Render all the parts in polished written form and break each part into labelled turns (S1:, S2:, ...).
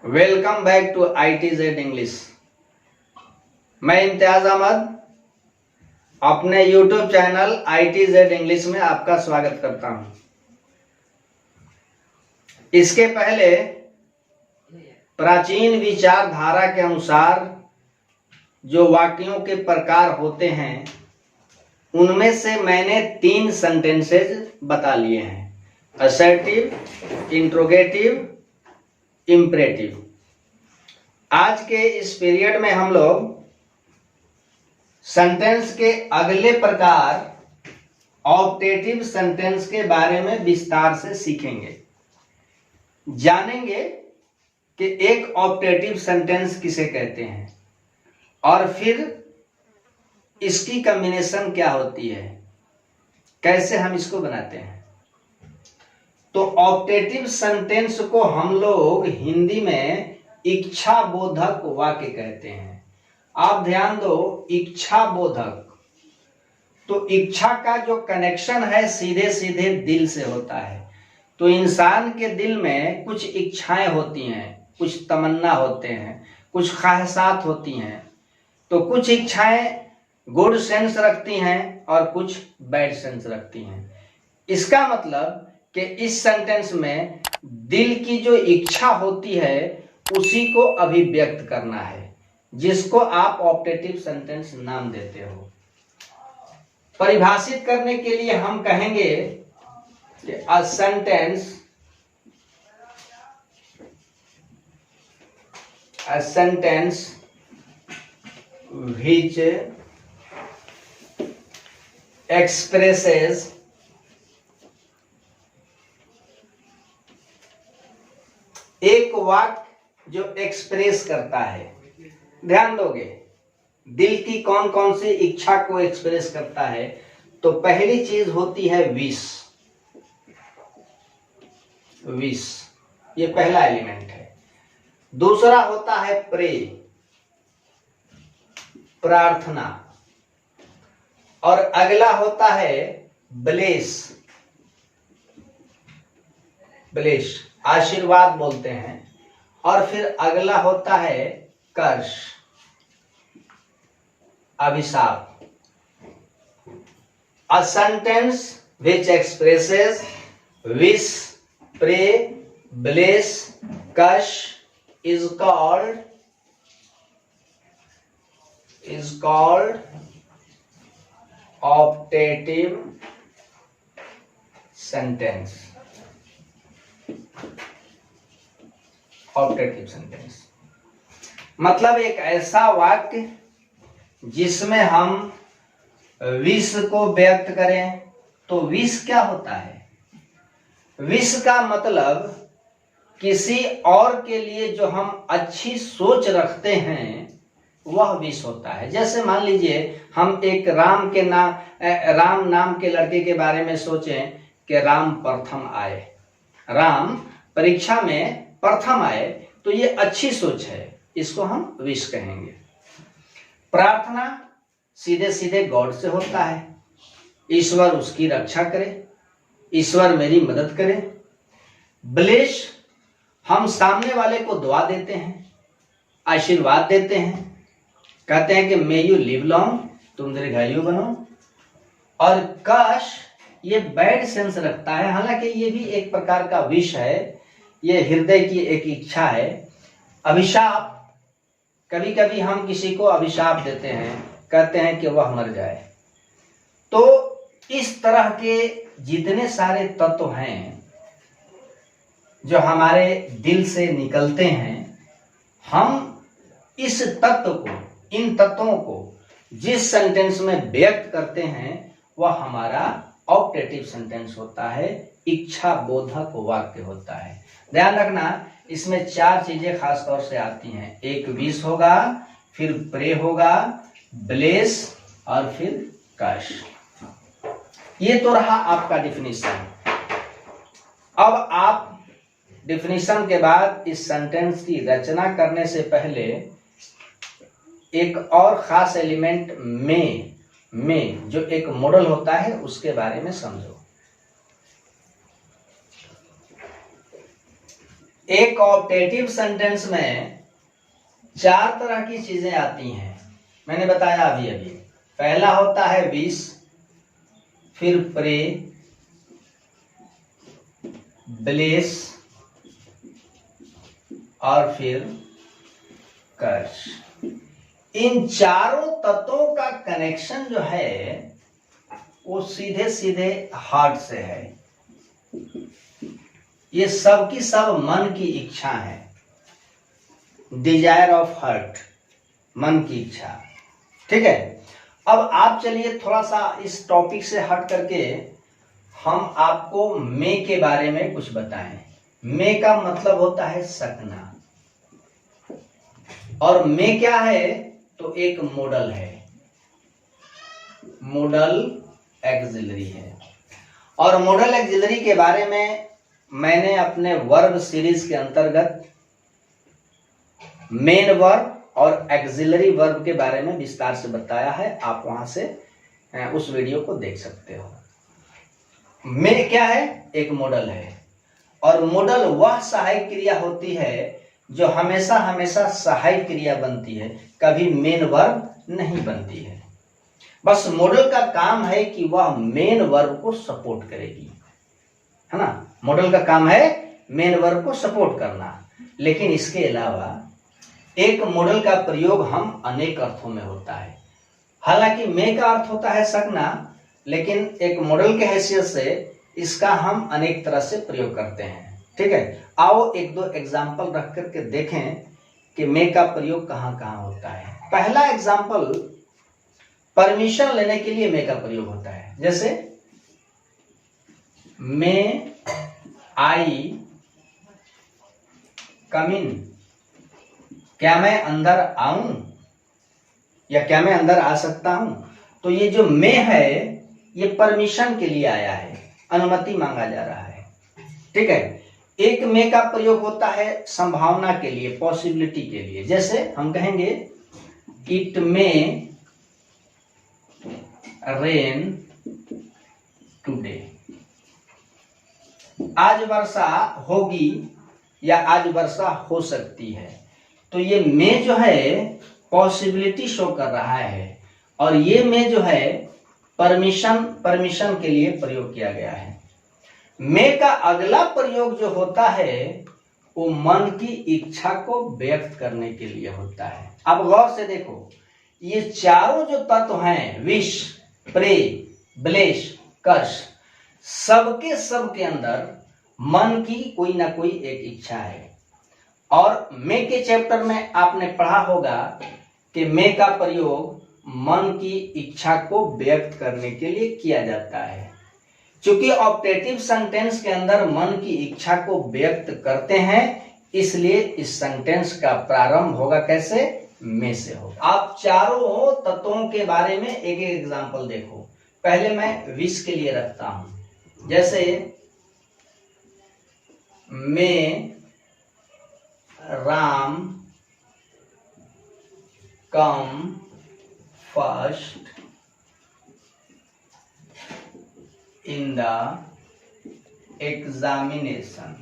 S1: Welcome back to ITZ English. मैं इम्तियाज अहमद अपने YouTube channel ITZ English में आपका स्वागत करता हूं। इसके पहले प्राचीन विचारधारा के अनुसार जो वाक्यों के प्रकार होते हैं उनमें से मैंने 3 सेंटेंसेस बता लिए हैं: असर्टिव, इंट्रोगेटिव, इम्परेटिव। आज के इस पीरियड में हम लोग सेंटेंस के अगले प्रकार ऑप्टेटिव सेंटेंस के बारे में विस्तार से सीखेंगे। जानेंगे कि एक ऑप्टेटिव सेंटेंस किसे कहते हैं और फिर इसकी कॉम्बिनेशन क्या होती है, कैसे हम इसको बनाते हैं। तो ऑप्टेटिव सेंटेंस को हम लोग हिंदी में इच्छा बोधक वाक्य कहते हैं। आप ध्यान दो, इच्छा बोधक, तो इच्छा का जो कनेक्शन है सीधे सीधे दिल से होता है। तो इंसान के दिल में कुछ इच्छाएं होती हैं, कुछ तमन्ना होते हैं, कुछ ख्वाहिशात होती हैं। तो कुछ इच्छाएं गुड सेंस रखती हैं और कुछ बैड सेंस रखती हैं। इसका मतलब कि इस सेंटेंस में दिल की जो इच्छा होती है उसी को अभिव्यक्त करना है, जिसको आप ऑप्टेटिव सेंटेंस नाम देते हो। परिभाषित करने के लिए हम कहेंगे कि अ सेंटेंस which expresses एक वाक्य जो एक्सप्रेस करता है। ध्यान दोगे, दिल की कौन कौन सी इच्छा को एक्सप्रेस करता है। तो पहली चीज होती है विश। विश ये पहला एलिमेंट है। दूसरा होता है प्रे, प्रार्थना। और अगला होता है ब्लेस। ब्लेस आशीर्वाद बोलते हैं। और फिर अगला होता है कर्ष, अभिशाप। A sentence which expresses wish, pray, bless, curse is called optative sentence। Optative sentence मतलब एक ऐसा वाक्य जिसमें हम विश को व्यक्त करें। तो विश क्या होता है? विश का मतलब किसी और के लिए जो हम अच्छी सोच रखते हैं वह विश होता है। जैसे मान लीजिए हम एक राम नाम के लड़के के बारे में सोचें कि राम प्रथम आए, राम परीक्षा में प्रथम आए, तो ये अच्छी सोच है, इसको हम विश कहेंगे। प्रार्थना सीधे सीधे गॉड से होता है, ईश्वर उसकी रक्षा करे, ईश्वर मेरी मदद करे। ब्लेस हम सामने वाले को दुआ देते हैं, आशीर्वाद देते हैं, कहते हैं कि मे यू लिव लॉन्ग, तुम दीर्घायु बनो। और कर्ष ये बैड सेंस रखता है, हालांकि ये भी एक प्रकार का विश है, ये हृदय की एक इच्छा है। अभिशाप, कभी कभी हम किसी को अभिशाप देते हैं, कहते हैं कि वह मर जाए। तो इस तरह के जितने सारे तत्व हैं जो हमारे दिल से निकलते हैं, हम इस तत्व को, इन तत्वों को जिस सेंटेंस में व्यक्त करते हैं वह हमारा ऑप्टेटिव सेंटेंस होता है, इच्छा बोधक वाक्य होता है। ध्यान रखना, इसमें 4 चीजें खास तौर से आती हैं। एक विश होगा, फिर प्रे होगा, ब्लेस और फिर कर्ष। ये तो रहा आपका डिफिनीशन। अब आप डिफिनीशन के बाद इस सेंटेंस की रचना करने से पहले एक और खास एलिमेंट में जो एक मॉडल होता है उसके बारे में समझो। एक ऑप्टेटिव सेंटेंस में 4 तरह की चीजें आती हैं, मैंने बताया अभी अभी। पहला होता है विश, फिर प्रे, ब्लेस और फिर कर्स। इन चारों तत्वों का कनेक्शन जो है वो सीधे सीधे हार्ट से है। ये सब की सब मन की इच्छा है, डिजायर ऑफ हार्ट, मन की इच्छा। ठीक है, अब आप चलिए थोड़ा सा इस टॉपिक से हट करके हम आपको मे के बारे में कुछ बताएं। मे का मतलब होता है सकना, और मे क्या है तो एक मॉडल है, मॉडल एक्सिलरी है। और मॉडल एक्सिलरी के बारे में मैंने अपने वर्ब सीरीज के अंतर्गत मेन वर्ब और एक्सिलरी वर्ब के बारे में विस्तार से बताया है, आप वहां से उस वीडियो को देख सकते हो। मे क्या है, एक मॉडल है, और मॉडल वह सहायक क्रिया होती है जो हमेशा हमेशा सहायक क्रिया बनती है, कभी मेन वर्ब नहीं बनती है। बस मॉडल का काम है कि वह मेन वर्ब को सपोर्ट करेगी, है ना। मॉडल का काम है मेन वर्ब को सपोर्ट करना, लेकिन इसके अलावा एक मॉडल का प्रयोग हम अनेक अर्थों में होता है। हालांकि मे का अर्थ होता है सकना, लेकिन एक मॉडल के हैसियत से इसका हम अनेक तरह से प्रयोग करते हैं। ठीक है, आओ एक दो एग्जाम्पल रख करके देखें कि मे का प्रयोग कहां कहां होता है। पहला एग्जाम्पल, परमिशन लेने के लिए मे का प्रयोग होता है। जैसे मे आई कम इन, क्या मैं अंदर आऊं, या क्या मैं अंदर आ सकता हूं। तो ये जो मे है ये परमिशन के लिए आया है, अनुमति मांगा जा रहा है। ठीक है, एक मे का प्रयोग होता है संभावना के लिए, पॉसिबिलिटी के लिए। जैसे हम कहेंगे इट मे रेन टुडे, आज वर्षा होगी या आज वर्षा हो सकती है। तो ये मे जो है पॉसिबिलिटी शो कर रहा है, और ये मे जो है परमिशन के लिए प्रयोग किया गया है। मे का अगला प्रयोग जो होता है वो मन की इच्छा को व्यक्त करने के लिए होता है। अब गौर से देखो, ये चारों जो तत्व हैं, विश, प्रे, ब्लेस, कर्स, सबके अंदर मन की कोई ना कोई एक इच्छा है। और मे के चैप्टर में आपने पढ़ा होगा कि मे का प्रयोग मन की इच्छा को व्यक्त करने के लिए किया जाता है। चूंकि ऑप्टेटिव सेंटेंस के अंदर मन की इच्छा को व्यक्त करते हैं, इसलिए इस सेंटेंस का प्रारंभ होगा कैसे, मे से होगा। आप चारों तत्वों के बारे में एक एक एग्जांपल देखो। पहले मैं विश के लिए रखता हूं। जैसे मे Ram come first in the examination।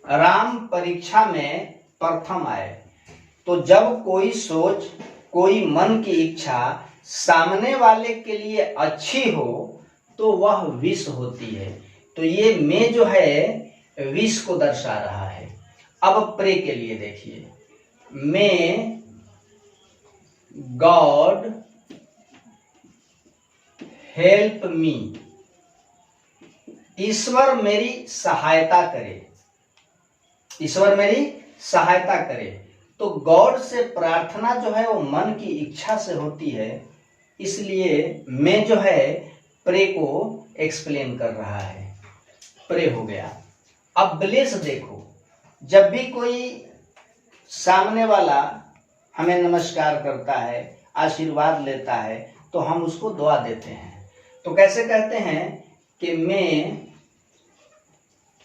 S1: Ram परीक्षा में प्रथम आए। तो जब कोई सोच, कोई मन की इच्छा सामने वाले के लिए अच्छी हो तो वह विश होती है। तो ये मे जो है विश को दर्शा रहा है। अब प्रे के लिए देखिए, मे गॉड हेल्प मी, ईश्वर मेरी सहायता करे, ईश्वर मेरी सहायता करे। तो गॉड से प्रार्थना जो है वो मन की इच्छा से होती है, इसलिए मैं जो है प्रे को एक्सप्लेन कर रहा है, प्रे हो गया। अब ब्लेस देखो, जब भी कोई सामने वाला हमें नमस्कार करता है, आशीर्वाद लेता है, तो हम उसको दुआ देते हैं। तो कैसे कहते हैं कि मे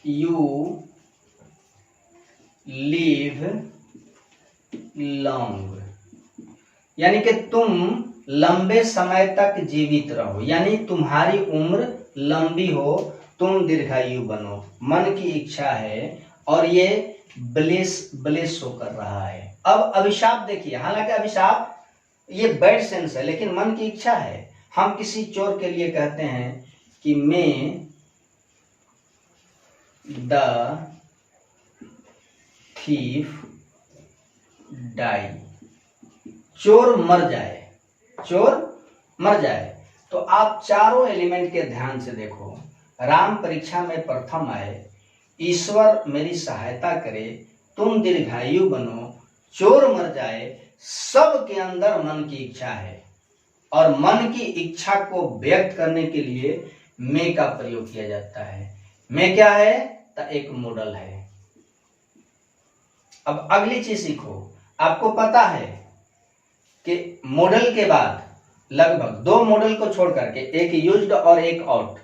S1: यू लिव लॉन्ग, यानी कि तुम लंबे समय तक जीवित रहो, यानी तुम्हारी उम्र लंबी हो, तुम दीर्घायु बनो, मन की इच्छा है। और ये ब्लेस शो कर रहा है। अब अभिशाप देखिए, हालांकि अभिशाप ये बैड सेंस है, लेकिन मन की इच्छा है। हम किसी चोर के लिए कहते हैं कि मे द थीफ डाई, चोर मर जाए, चोर मर जाए। तो आप चारों एलिमेंट के ध्यान से देखो। राम परीक्षा में प्रथम आए, ईश्वर मेरी सहायता करे, तुम दीर्घायु बनो, चोर मर जाए, सब के अंदर मन की इच्छा है। और मन की इच्छा को व्यक्त करने के लिए मैं का प्रयोग किया जाता है। मैं क्या है? तो एक मॉडल है। अब अगली चीज सीखो। आपको पता है कि मॉडल के बाद लगभग 2 मॉडल को छोड़ करके, एक यूज्ड और एक आउट,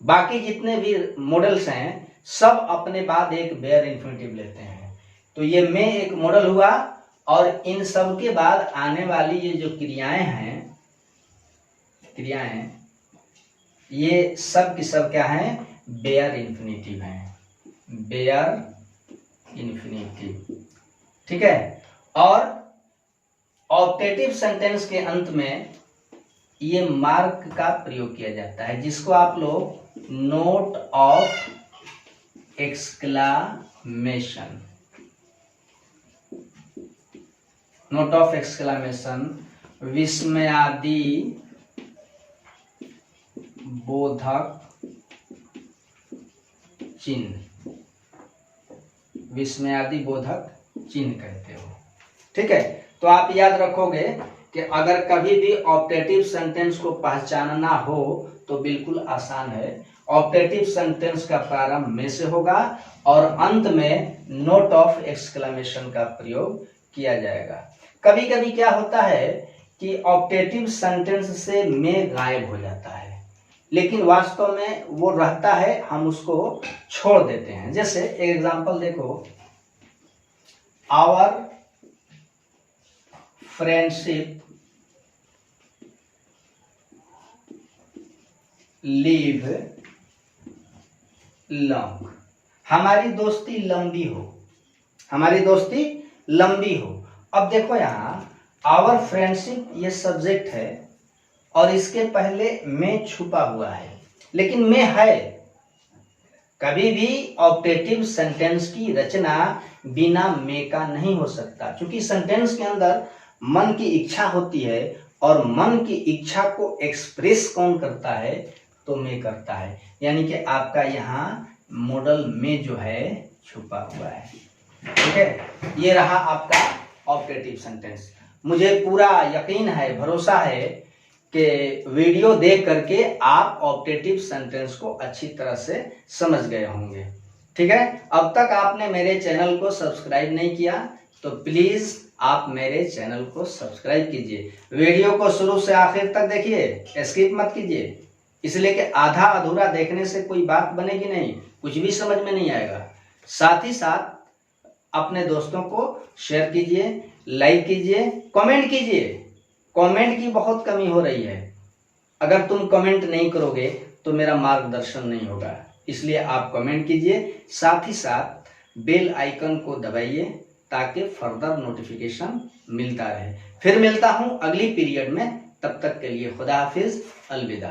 S1: बाकी जितने भी मॉडल्स हैं सब अपने बाद एक बेयर इन्फिनिटिव लेते हैं। तो ये मैं एक मॉडल हुआ, और इन सब के बाद आने वाली ये जो क्रियाएं हैं, ये सब की सब क्या हैं? बेयर इन्फिनिटिव हैं, बेयर इन्फिनिटिव। ठीक है। और ऑप्टेटिव सेंटेंस के अंत में ये मार्क का प्रयोग किया जाता है, जिसको आप लोग note of exclamation, note of exclamation, विस्मयादि बोधक चिन्ह, विस्मयादि बोधक चिन्ह कहते हो। ठीक है। तो आप याद रखोगे कि अगर कभी भी ऑप्टेटिव सेंटेंस को पहचानना हो तो बिल्कुल आसान है। ऑप्टेटिव सेंटेंस का प्रारंभ में से होगा और अंत में नोट ऑफ एक्सक्लेमेशन का प्रयोग किया जाएगा। कभी कभी क्या होता है कि ऑप्टेटिव सेंटेंस से में गायब हो जाता है, लेकिन वास्तव में वो रहता है, हम उसको छोड़ देते हैं। जैसे एक एग्जांपल देखो, आवर फ्रेंडशिप लिव लॉन्ग, हमारी दोस्ती लंबी हो, हमारी दोस्ती लंबी हो। अब देखो यहाँ आवर फ्रेंडशिप ये सब्जेक्ट है और इसके पहले मैं छुपा हुआ है, लेकिन मैं है। कभी भी ऑप्टेटिव सेंटेंस की रचना बिना मैं का नहीं हो सकता, क्योंकि सेंटेंस के अंदर मन की इच्छा होती है और मन की इच्छा को एक्सप्रेस कौन करता है? तो मैं करता है। यानी कि आपका यहाँ मॉडल में जो है छुपा हुआ है। ठीक है। ये रहा आपका ऑप्टेटिव सेंटेंस। मुझे पूरा यकीन है, भरोसा है कि वीडियो देख करके आप ऑप्टेटिव सेंटेंस को अच्छी तरह से समझ गए होंगे। ठीक है। अब तक आपने मेरे चैनल को सब्सक्राइब नहीं किया तो प्लीज आप मेरे चैनल को सब्सक्राइब कीजिए। वीडियो को शुरू से आखिर तक देखिए, स्किप मत कीजिए, इसलिए कि आधा अधूरा देखने से कोई बात बनेगी नहीं, कुछ भी समझ में नहीं आएगा। साथ ही साथ अपने दोस्तों को शेयर कीजिए, लाइक कीजिए, कमेंट कीजिए। कमेंट की बहुत कमी हो रही है। अगर तुम कमेंट नहीं करोगे तो मेरा मार्गदर्शन नहीं होगा, इसलिए आप कमेंट कीजिए। साथ ही साथ बेल आइकन को दबाइए ताकि फर्दर नोटिफिकेशन मिलता रहे। फिर मिलता हूं अगली पीरियड में, तब तक के लिए खुदा हाफिज, अलविदा।